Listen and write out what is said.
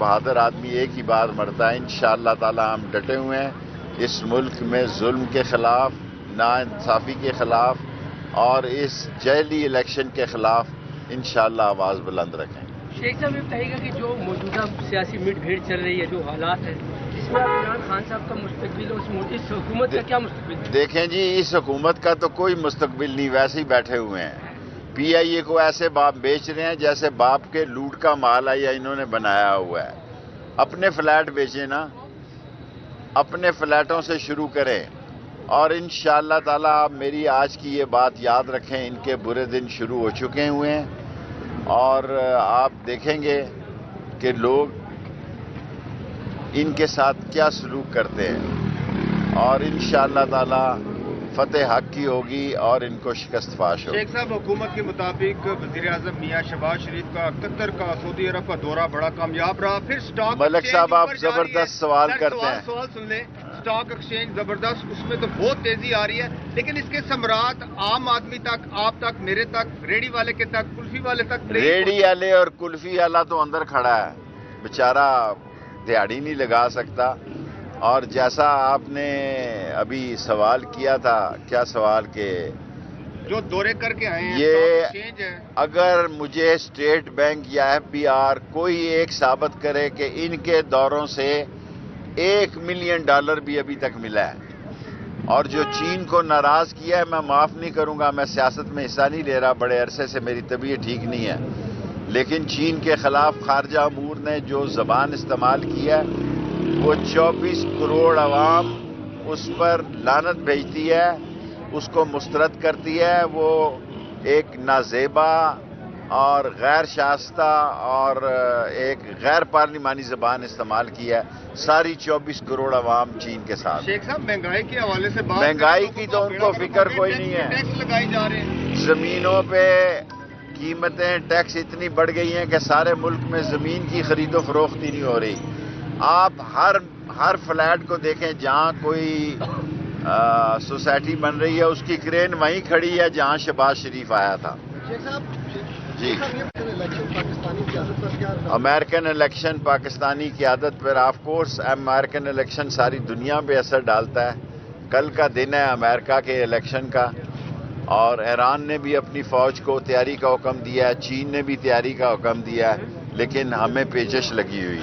بہادر آدمی ایک ہی بار مرتا ہے۔ انشاءاللہ تعالی ہم ڈٹے ہوئے ہیں اس ملک میں ظلم کے خلاف، ناانصافی کے خلاف اور اس جعلی الیکشن کے خلاف انشاءاللہ آواز بلند رکھیں۔ شیخ صاحب یہ بتائیے گا کہ جو موجودہ سیاسی مٹ بھیڑ چل رہی ہے، جو حالات ہیں، اس میں عمران خان صاحب کا مستقبل اور اس حکومت کا کیا مستقبل ہے؟ دیکھیں جی، اس حکومت کا تو کوئی مستقبل نہیں، ویسے ہی بیٹھے ہوئے ہیں۔ پی آئی اے کو ایسے باپ بیچ رہے ہیں جیسے باپ کے لوٹ کا مال ہے یا انہوں نے بنایا ہوا ہے۔ اپنے فلیٹ بیچیں نا، اپنے فلیٹوں سے شروع کریں، اور انشاءاللہ تعالی آپ میری آج کی یہ بات یاد رکھیں، ان کے برے دن شروع ہو چکے ہوئے ہیں اور آپ دیکھیں گے کہ لوگ ان کے ساتھ کیا سلوک کرتے ہیں، اور انشاءاللہ تعالی فتح حق کی ہوگی اور ان کو شکست فاش ہوگی۔ شیخ صاحب، حکومت کے مطابق وزیر اعظم میاں شہباز شریف کا قطر کا سعودی عرب کا دورہ بڑا کامیاب رہا، پھر سٹاک ملک صاحب آپ زبردست سوال کرتے ہیں۔ سوال سن لیں، سٹاک ایکسچینج زبردست، اس میں تو بہت تیزی آ رہی ہے، لیکن اس کے ثمرات عام آدمی تک، آپ تک، میرے تک، ریڑی والے کے تک، کلفی والے تک ریڑی والے اور کلفی والا تو اندر کھڑا ہے، بیچارہ دیہڑی نہیں لگا سکتا۔ اور جیسا آپ نے ابھی سوال کیا تھا، کیا سوال کہ جو دورے کر کے آئے ہیں، یہ سٹاک ایکسچینج ہے، اگر مجھے اسٹیٹ بینک یا ایف بی آر کوئی ایک ثابت کرے کہ ان کے دوروں سے $1 ملین بھی ابھی تک ملا ہے، اور جو چین کو ناراض کیا ہے، میں معاف نہیں کروں گا۔ میں سیاست میں حصہ نہیں لے رہا، بڑے عرصے سے میری طبیعت ٹھیک نہیں ہے، لیکن چین کے خلاف خارجہ امور نے جو زبان استعمال کی ہے، وہ 24 کروڑ عوام اس پر لعنت بھیجتی ہے، اس کو مسترد کرتی ہے۔ وہ ایک نازیبا اور غیر شائستہ اور ایک غیر پارلیمانی زبان استعمال کی ہے ساری 24 کروڑ عوام چین کے ساتھ۔ شیخ صاحب مہنگائی کے حوالے سے بات مہنگائی کی تو ان کو فکر کوئی نہیں ہے۔ ٹیکس لگائی جا رہے ہیں، زمینوں پہ قیمتیں ٹیکس اتنی بڑھ گئی ہیں کہ سارے ملک میں زمین کی خرید و فروخت ہی نہیں ہو رہی۔ آپ ہر فلیٹ کو دیکھیں، جہاں کوئی سوسائٹی بن رہی ہے اس کی کرین وہیں کھڑی ہے جہاں شہباز شریف آیا تھا۔ جی، امریکن الیکشن پاکستانی قیادت پر آف کورس امریکن الیکشن ساری دنیا پہ اثر ڈالتا ہے۔ کل کا دن ہے امریکہ کے الیکشن کا، اور ایران نے بھی اپنی فوج کو تیاری کا حکم دیا ہے، چین نے بھی تیاری کا حکم دیا ہے، لیکن ہمیں پیچش لگی ہوئی ہے۔